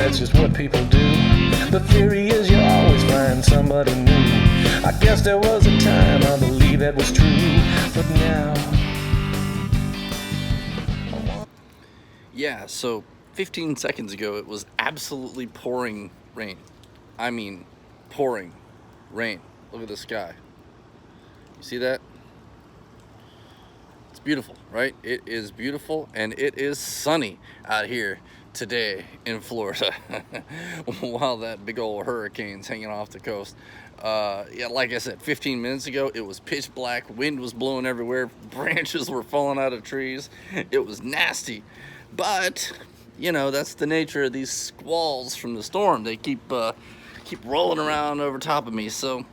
that's just what people do. The theory is you always find somebody new. I guess there was a time I believe that was true, but now... Yeah, so 15 seconds ago it was absolutely pouring rain. I mean, pouring rain. Look at the sky. You see that? It's beautiful, right? It is beautiful, and it is sunny out here today in Florida while that big old hurricane's hanging off the coast. Yeah, like I said, 15 minutes ago it was pitch black, wind was blowing everywhere, branches were falling out of trees. It was nasty, but you know, that's the nature of these squalls from the storm. They keep rolling around over top of me, so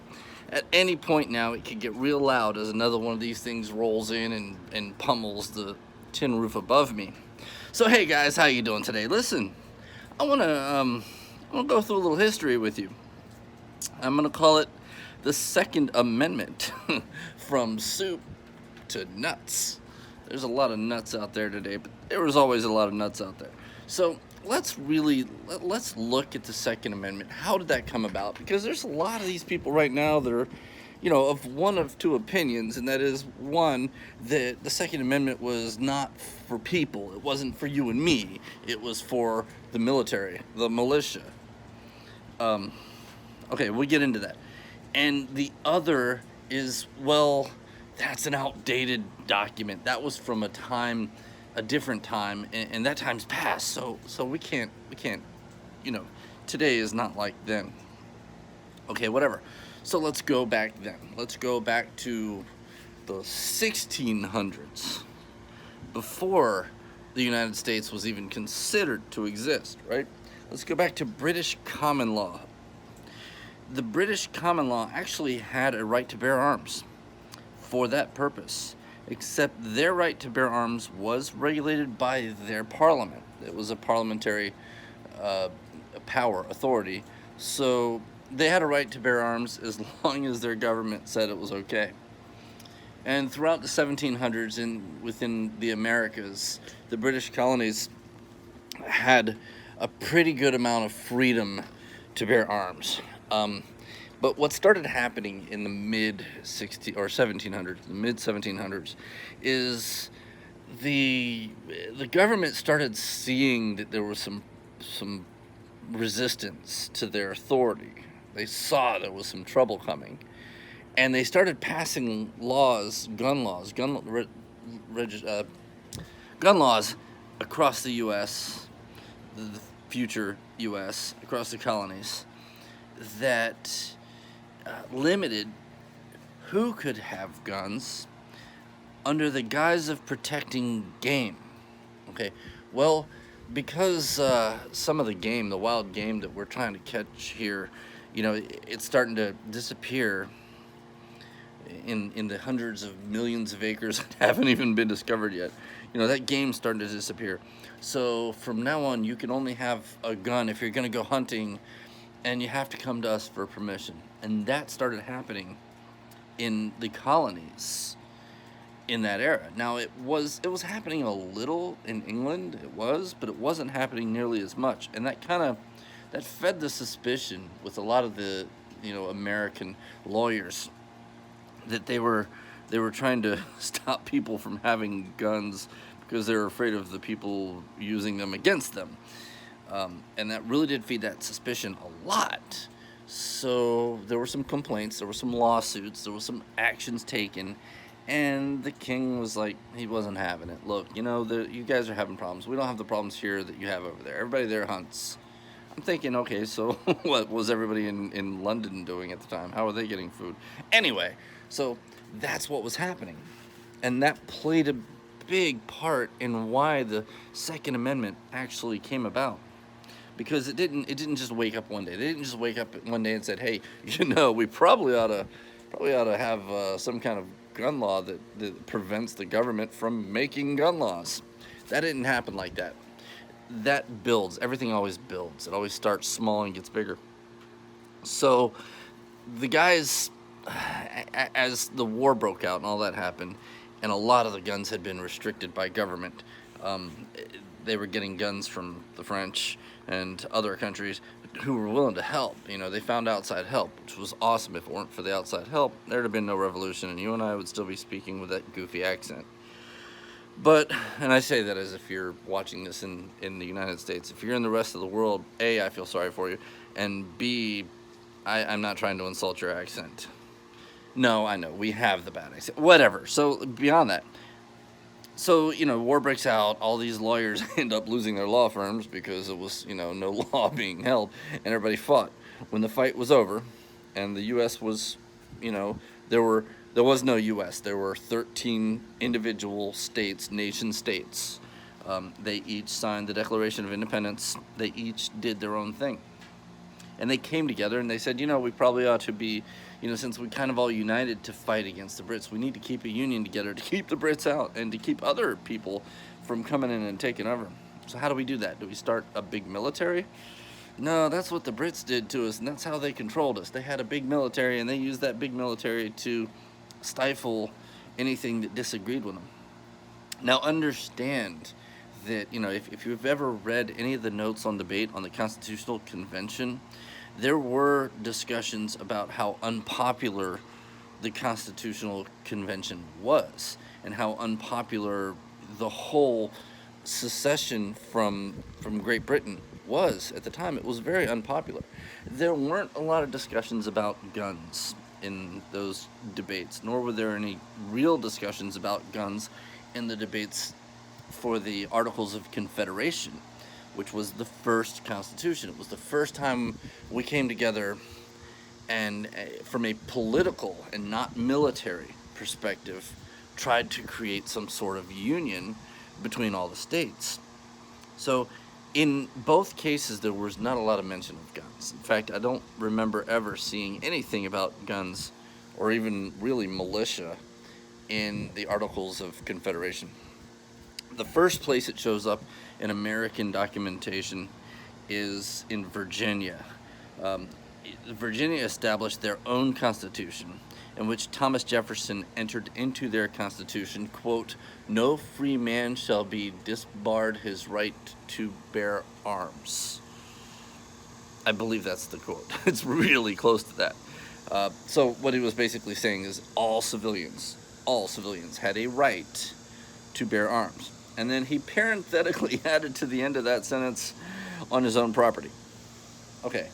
at any point now it could get real loud as another one of these things rolls in and pummels the tin roof above me. So hey guys, how you doing today? Listen, I wanna go through a little history with you. I'm gonna call it the Second Amendment from soup to nuts. There's a lot of nuts out there today, but there was always a lot of nuts out there. So let's look at the Second Amendment. How did that come about? Because there's a lot of these people right now that are, you know, of one of two opinions, and that is, one, that the Second Amendment was not for people. It wasn't for you and me. It was for the military, the militia. Okay, we'll get into that. And the other is, well, that's an outdated document. That was from a different time, and that time's passed. So we can't, you know, today is not like then. Okay, whatever. So let's go back then. Let's go back to the 1600s, before the United States was even considered to exist, right? Let's go back to British common law. The British common law actually had a right to bear arms for that purpose, except their right to bear arms was regulated by their parliament. It was a parliamentary authority, so they had a right to bear arms as long as their government said it was okay. And throughout the 1700s and within the Americas, the British colonies had a pretty good amount of freedom to bear arms. But what started happening in the mid 1700s, is the government started seeing that there was some resistance to their authority. They saw there was some trouble coming, and they started passing laws, gun laws across the U.S., the future U.S., across the colonies, that limited who could have guns under the guise of protecting game. Okay, well, because some of the game, the wild game that we're trying to catch here, you know, it's starting to disappear in the hundreds of millions of acres that haven't even been discovered yet. You know, that game's starting to disappear. So from now on, you can only have a gun if you're going to go hunting, and you have to come to us for permission. And that started happening in the colonies in that era. Now, it was happening a little in England, but it wasn't happening nearly as much. And that fed the suspicion with a lot of the, you know, American lawyers, that they were trying to stop people from having guns because they were afraid of the people using them against them. And that really did feed that suspicion a lot. So there were some complaints, there were some lawsuits, there were some actions taken, and the king was like, he wasn't having it. Look, you know, you guys are having problems. We don't have the problems here that you have over there. Everybody there hunts. I'm thinking, okay, so what was everybody in London doing at the time? How were they getting food? Anyway, so that's what was happening. And that played a big part in why the Second Amendment actually came about. Because it didn't just wake up one day. They didn't just wake up one day and said, hey, you know, we probably ought to have some kind of gun law that prevents the government from making gun laws. That didn't happen like that. That builds. Everything always builds. It always starts small and gets bigger. So the guys, as the war broke out and all that happened, and a lot of the guns had been restricted by government, they were getting guns from the French and other countries who were willing to help. They found outside help, which was awesome. If it weren't for the outside help, there'd have been no revolution, and you and I would still be speaking with that goofy accent. But, and I say that as if you're watching this in the United States. If you're in the rest of the world, A, I feel sorry for you, and B, I'm not trying to insult your accent. No, I know, we have the bad accent. Whatever. So, beyond that. So, war breaks out. All these lawyers end up losing their law firms because it was, no law being held, and everybody fought. When the fight was over, and the U.S. was, there was no U.S. There were 13 individual states, nation states. They each signed the Declaration of Independence. They each did their own thing. And they came together and they said, we probably ought to be, since we kind of all united to fight against the Brits, we need to keep a union together to keep the Brits out and to keep other people from coming in and taking over. So how do we do that? Do we start a big military? No, that's what the Brits did to us, and that's how they controlled us. They had a big military, and they used that big military to stifle anything that disagreed with them. Now understand that, if you've ever read any of the notes on debate on the Constitutional Convention, there were discussions about how unpopular the Constitutional Convention was and how unpopular the whole secession from Great Britain was at the time. It was very unpopular. There weren't a lot of discussions about guns in those debates, nor were there any real discussions about guns in the debates for the Articles of Confederation, which was the first Constitution. It was the first time we came together and, from a political and not military perspective, tried to create some sort of union between all the states. So in both cases, there was not a lot of mention of guns. In fact, I don't remember ever seeing anything about guns or even really militia in the Articles of Confederation. The first place it shows up in American documentation is in Virginia. Virginia established their own constitution, in which Thomas Jefferson entered into their constitution, quote, "No free man shall be disbarred his right to bear arms." I believe that's the quote. It's really close to that. So what he was basically saying is all civilians had a right to bear arms. And then he parenthetically added to the end of that sentence, on his own property. Okay,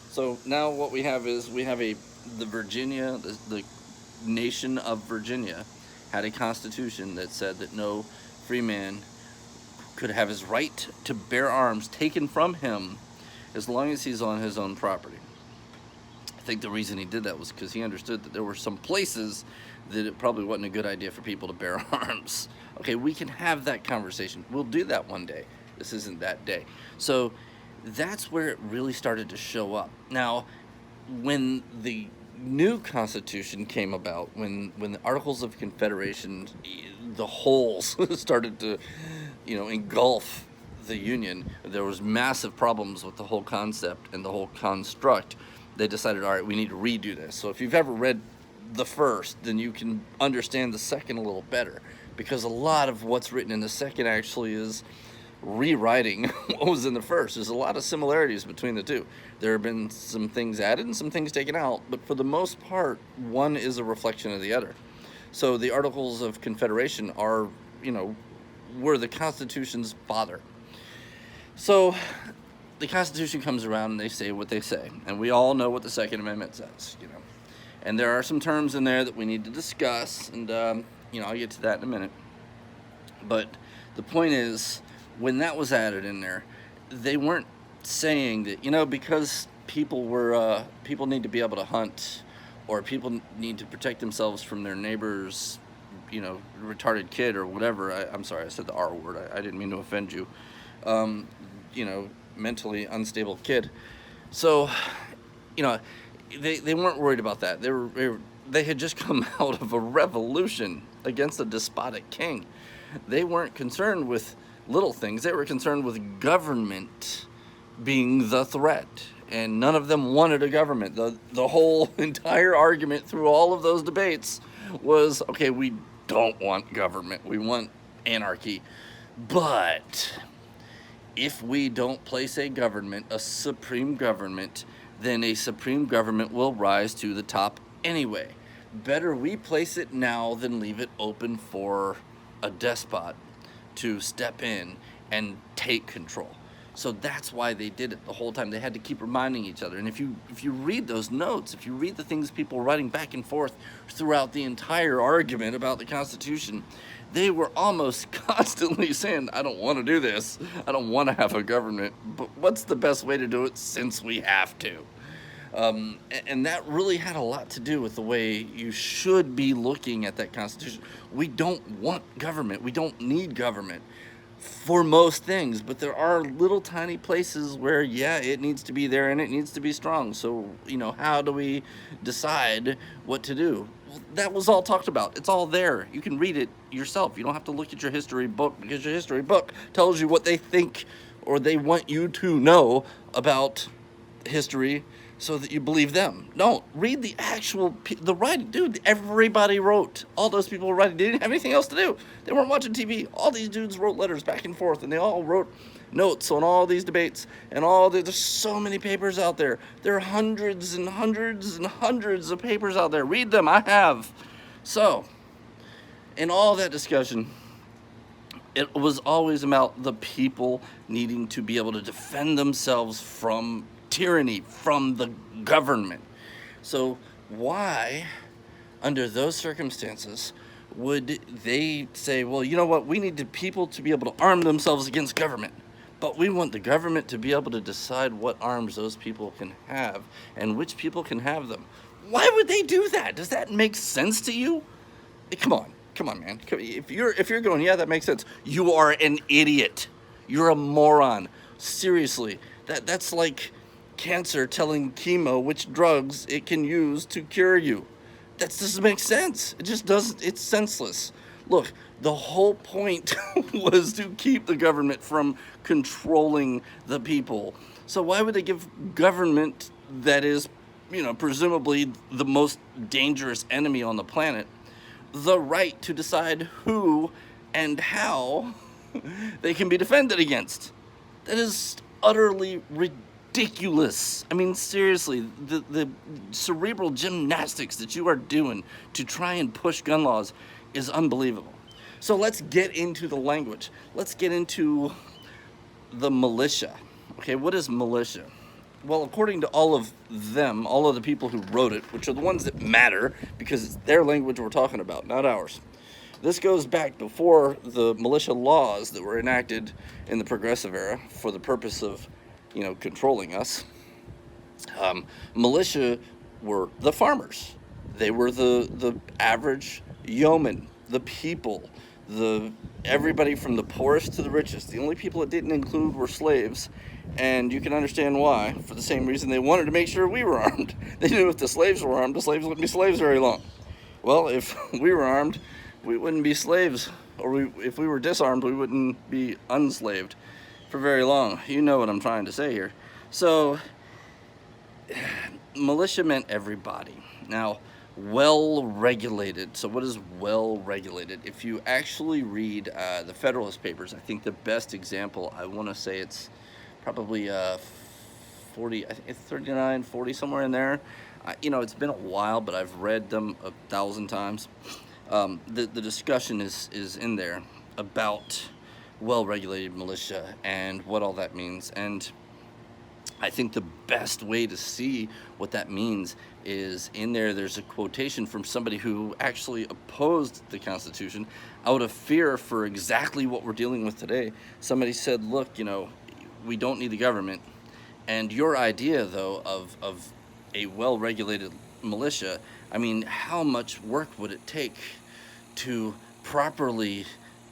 so now what we have is the nation of Virginia had a constitution that said that no free man could have his right to bear arms taken from him as long as he's on his own property. I think the reason he did that was because he understood that there were some places that it probably wasn't a good idea for people to bear arms. Okay, we can have that conversation. We'll do that one day. This isn't that day. So that's where it really started to show up. Now, when the new Constitution came about, when the Articles of Confederation, the holes started to, engulf the Union, there was massive problems with the whole concept and the whole construct. They decided, all right, we need to redo this. So if you've ever read the first, then you can understand the second a little better, because a lot of what's written in the second actually is rewriting what was in the first. There's a lot of similarities between the two. There have been some things added and some things taken out, but for the most part, one is a reflection of the other. So the Articles of Confederation are, were the Constitution's father. So the Constitution comes around and they say what they say, and we all know what the Second Amendment says, And there are some terms in there that we need to discuss, and, I'll get to that in a minute. But the point is, when that was added in there, they weren't saying that, because people need to be able to hunt, or people need to protect themselves from their neighbor's, retarded kid or whatever. I'm sorry, I said the R word. I didn't mean to offend you. Mentally unstable kid. So, they weren't worried about that. They had just come out of a revolution against a despotic king. They weren't concerned with little things. They were concerned with government being the threat, and none of them wanted a government. The whole entire argument through all of those debates was, okay, we don't want government. We want anarchy. But if we don't place a government, a supreme government, then a supreme government will rise to the top anyway. Better we place it now than leave it open for a despot to step in and take control. So that's why they did it the whole time. They had to keep reminding each other. And if you read those notes, if you read the things people were writing back and forth throughout the entire argument about the Constitution, they were almost constantly saying, I don't want to do this. I don't want to have a government. But what's the best way to do it since we have to? And that really had a lot to do with the way you should be looking at that Constitution. We don't want government. We don't need government for most things, but there are little tiny places where, yeah, it needs to be there and it needs to be strong. So, how do we decide what to do? Well, that was all talked about. It's all there. You can read it yourself. You don't have to look at your history book, because your history book tells you what they think or they want you to know about history so that you believe them. No, read the actual, the writing. Dude, everybody wrote. All those people were writing. They didn't have anything else to do. They weren't watching TV. All these dudes wrote letters back and forth, and they all wrote notes on all these debates, and there's so many papers out there. There are hundreds and hundreds and hundreds of papers out there. Read them. I have. So, in all that discussion, it was always about the people needing to be able to defend themselves from tyranny, from the government. So why, under those circumstances, would they say, well, you know what, we need the people to be able to arm themselves against government, but we want the government to be able to decide what arms those people can have and which people can have them? Why would they do that? Does that make sense to you? Come on, man. If you're going, yeah, that makes sense, you are an idiot. You're a moron. Seriously, that's like cancer telling chemo which drugs it can use to cure you. That doesn't make sense. It just doesn't. It's senseless. Look, the whole point was to keep the government from controlling the people. So why would they give government that is, presumably the most dangerous enemy on the planet, the right to decide who and how they can be defended against? That is utterly ridiculous. I mean, seriously, the cerebral gymnastics that you are doing to try and push gun laws is unbelievable. So let's get into the language. Let's get into the militia. Okay, what is militia? Well, according to all of them, all of the people who wrote it, which are the ones that matter because it's their language we're talking about, not ours. This goes back before the militia laws that were enacted in the Progressive Era for the purpose of, controlling us. Militia were the farmers. They were the average yeoman, the people, everybody from the poorest to the richest. The only people it didn't include were slaves, and you can understand why. For the same reason they wanted to make sure we were armed. They knew if the slaves were armed, the slaves wouldn't be slaves very long. Well, if we were armed, we wouldn't be slaves, or if we were disarmed, we wouldn't be unslaved for very long. You know what I'm trying to say here. So, militia meant everybody. Now, well-regulated. So what is well-regulated? If you actually read the Federalist Papers, I think the best example, I want to say it's probably 40, I think it's 39, 40, somewhere in there. It's been a while, but I've read them 1,000 times. The discussion is in there about well-regulated militia and what all that means. And I think the best way to see what that means is in there. There's a quotation from somebody who actually opposed the Constitution out of fear for exactly what we're dealing with today. Somebody said, look, we don't need the government. And your idea, though, of a well-regulated militia, I mean, how much work would it take to properly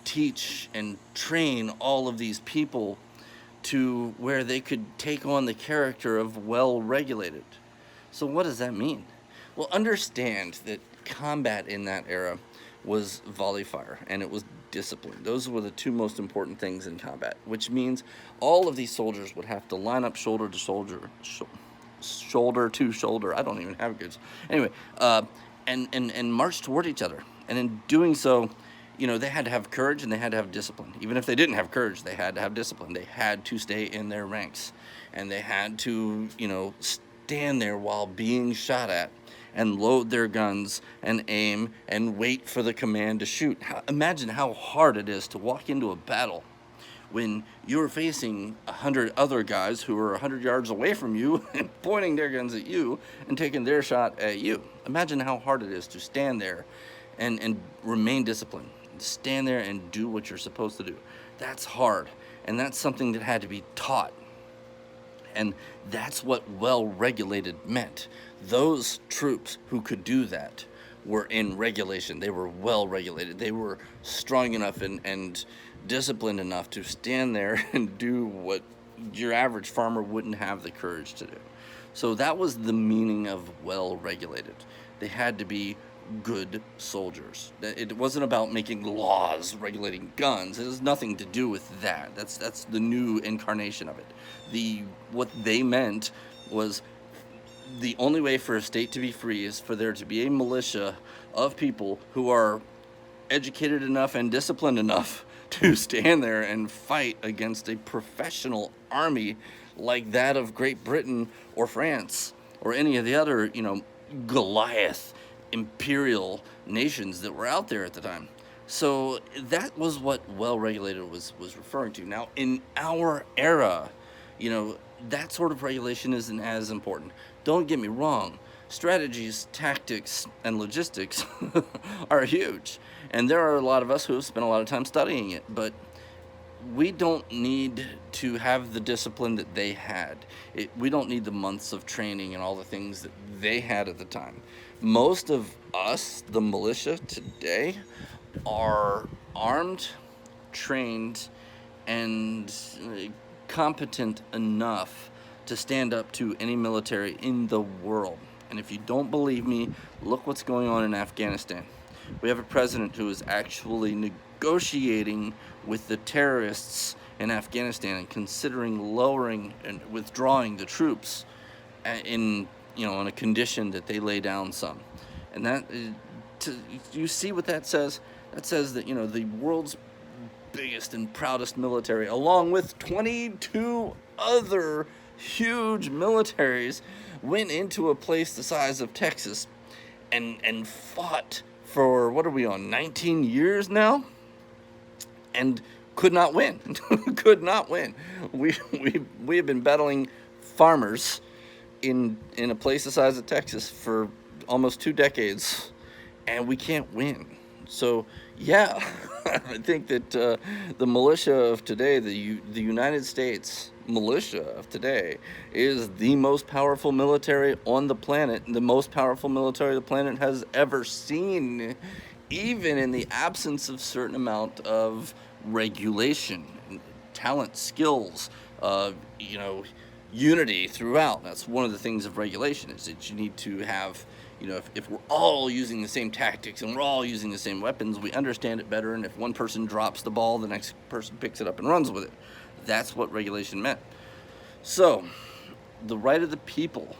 teach and train all of these people to where they could take on the character of well-regulated? So what does that mean? Well, understand that combat in that era was volley fire, and it was discipline. Those were the two most important things in combat, which means all of these soldiers would have to line up shoulder to shoulder, shoulder to shoulder. I don't even have good. Anyway, and march toward each other. And in doing so, they had to have courage and they had to have discipline. Even if they didn't have courage, they had to have discipline. They had to stay in their ranks, and they had to, stand there while being shot at and load their guns and aim and wait for the command to shoot. Imagine how hard it is to walk into a battle when you're facing 100 other guys who are 100 yards away from you and pointing their guns at you and taking their shot at you. Imagine how hard it is to stand there and remain disciplined. Stand there and do what you're supposed to do. That's hard, and that's something that had to be taught. And that's what well-regulated meant. Those troops who could do that were in regulation. They were well-regulated. They were strong enough and disciplined enough to stand there and do what your average farmer wouldn't have the courage to do. So that was the meaning of well-regulated. They had to be good soldiers. It wasn't about making laws regulating guns. It has nothing to do with that. That's the new incarnation of it. What they meant was the only way for a state to be free is for there to be a militia of people who are educated enough and disciplined enough to stand there and fight against a professional army like that of Great Britain or France or any of the other, Goliath imperial nations that were out there at the time. So that was what well-regulated was referring to. Now, in our era, that sort of regulation isn't as important. Don't get me wrong. Strategies, tactics, and logistics are huge. And there are a lot of us who have spent a lot of time studying it. But we don't need to have the discipline that they had. We don't need the months of training and all the things that they had at the time. Most of us, the militia today, are armed, trained, and competent enough to stand up to any military in the world. And if you don't believe me, look what's going on in Afghanistan. We have a president who is actually negotiating with the terrorists in Afghanistan and considering lowering and withdrawing the troops in a condition that they lay down some. And that, you see what that says? That says that, the world's biggest and proudest military, along with 22 other huge militaries, went into a place the size of Texas and fought for, what are we on, 19 years now? And could not win. Could not win. We have been battling farmers in a place the size of Texas for almost 2 decades, and we can't win. So yeah, I think that the militia of today, the United States militia of today, is the most powerful military on the planet, the most powerful military the planet has ever seen, even in the absence of certain amount of regulation, talent, skills, unity throughout. That's one of the things of regulation, is that you need to have, if we're all using the same tactics and we're all using the same weapons, we understand it better, and if one person drops the ball, the next person picks it up and runs with it. That's what regulation meant. So, the right of the people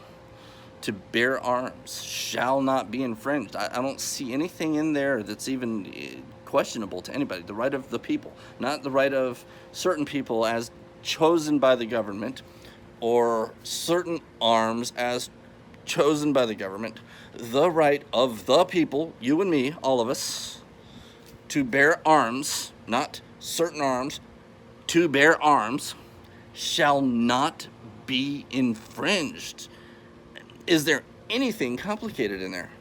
to bear arms shall not be infringed. I don't see anything in there that's even questionable to anybody. The right of the people, not the right of certain people as chosen by the government, or certain arms as chosen by the government. The right of the people, you and me, all of us, to bear arms, not certain arms, to bear arms, shall not be infringed. Is there anything complicated in there?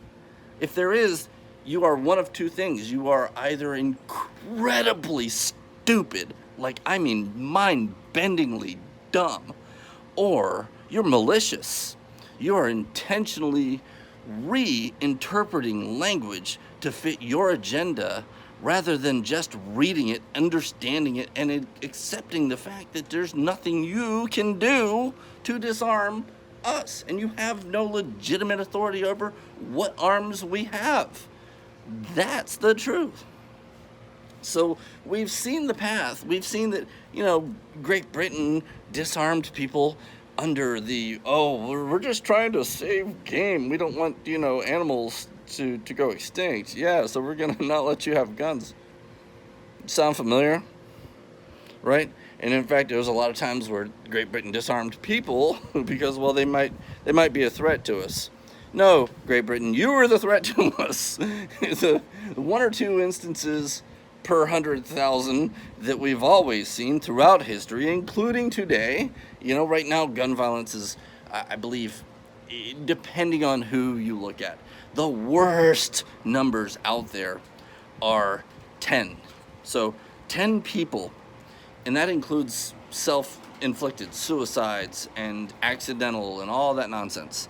If there is, you are one of two things. You are either incredibly stupid, mind-bendingly dumb, or you're malicious. You are intentionally reinterpreting language to fit your agenda rather than just reading it, understanding it, and accepting the fact that there's nothing you can do to disarm us, and you have no legitimate authority over what arms we have. That's the truth. So we've seen the path. We've seen that, Great Britain disarmed people under we're just trying to save game. We don't want, animals to go extinct. Yeah, so we're going to not let you have guns. Sound familiar? Right? And in fact, there was a lot of times where Great Britain disarmed people because, well, they might be a threat to us. No, Great Britain, you were the threat to us. The one or two instances per 100,000 that we've always seen throughout history, including today. You know, right now, gun violence is, I believe, depending on who you look at, the worst numbers out there are 10. So 10 people, and that includes self-inflicted suicides and accidental and all that nonsense.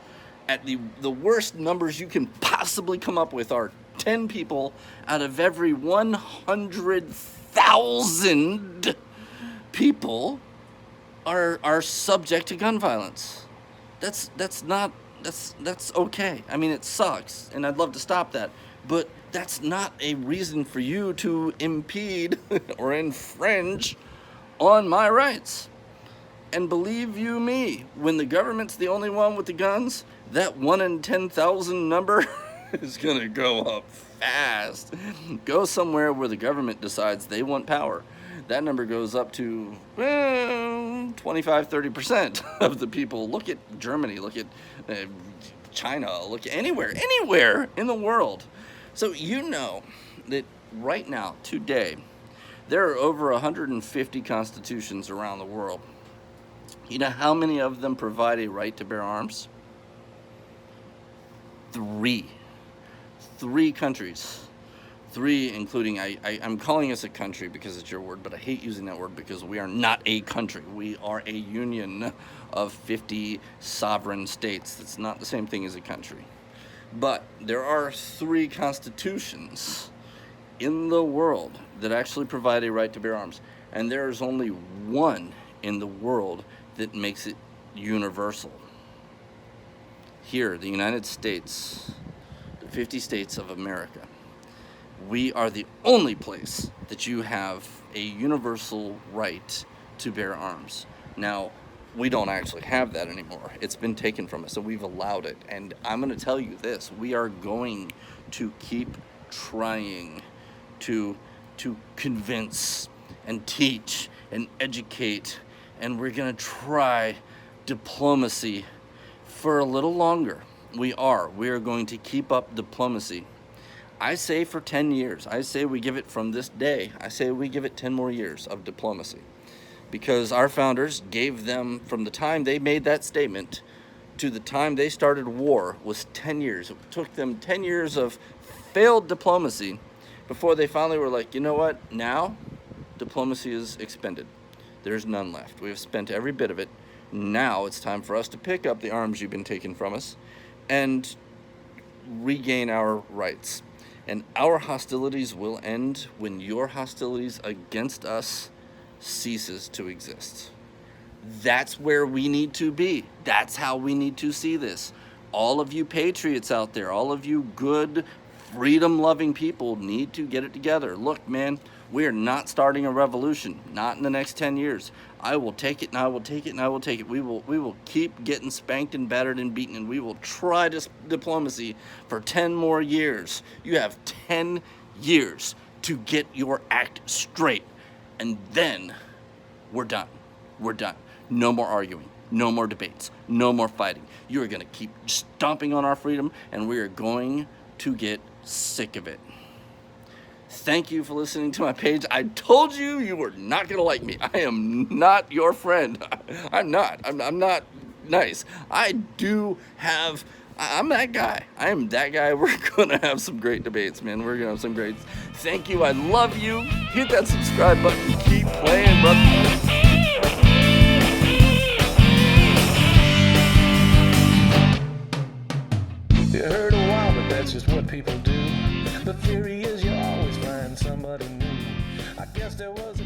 At the worst numbers you can possibly come up with are 10 people out of every 100,000 people are subject to gun violence. That's okay. I mean, it sucks, and I'd love to stop that, but that's not a reason for you to impede or infringe on my rights. And believe you me, when the government's the only one with the guns, that 1 in 10,000 number is gonna go up fast. Go somewhere where the government decides they want power. That number goes up to 25-30% of the people. Look at Germany, look at China, look at anywhere in the world. So you know that right now, today, there are over 150 constitutions around the world. You know how many of them provide a right to bear arms? 3. 3 countries. 3, including, I'm calling us a country because it's your word, but I hate using that word because we are not a country. We are a union of 50 sovereign states. That's not the same thing as a country. But there are 3 constitutions in the world that actually provide a right to bear arms. And there is only one in the world that makes it universal. Here, the United States, the 50 states of America, we are the only place that you have a universal right to bear arms. Now, we don't actually have that anymore. It's been taken from us, so we've allowed it. And I'm going to tell you this, we are going to keep trying to convince and teach and educate, and we're going to try diplomacy for a little longer. We are going to keep up diplomacy. I say for 10 years. I say we give it from this day. I say we give it 10 more years of diplomacy. Because our founders gave them, from the time they made that statement to the time they started war, was 10 years. It took them 10 years of failed diplomacy before they finally were like, you know what, now diplomacy is expended. There's none left. We have spent every bit of it. Now it's time for us to pick up the arms you've been taking from us and regain our rights. And our hostilities will end when your hostilities against us ceases to exist. That's where we need to be. That's how we need to see this. All of you patriots out there, all of you good, freedom-loving people need to get it together. Look, man, we are not starting a revolution, not in the next 10 years. I will take it, and I will take it, and I will take it. We will keep getting spanked and battered and beaten, and we will try this diplomacy for 10 more years. You have 10 years to get your act straight, and then we're done. We're done. No more arguing. No more debates. No more fighting. You are going to keep stomping on our freedom, and we are going to get sick of it. Thank you for listening to my page. I told you you were not going to like me. I am not your friend. I'm not. I'm not nice. I'm that guy. I am that guy. We're going to have some great debates, man. We're going to have some great. Thank you. I love you. Hit that subscribe button. Keep playing, brother. You heard a while, but that's just what people do. The theory is you always find somebody new. I guess there was a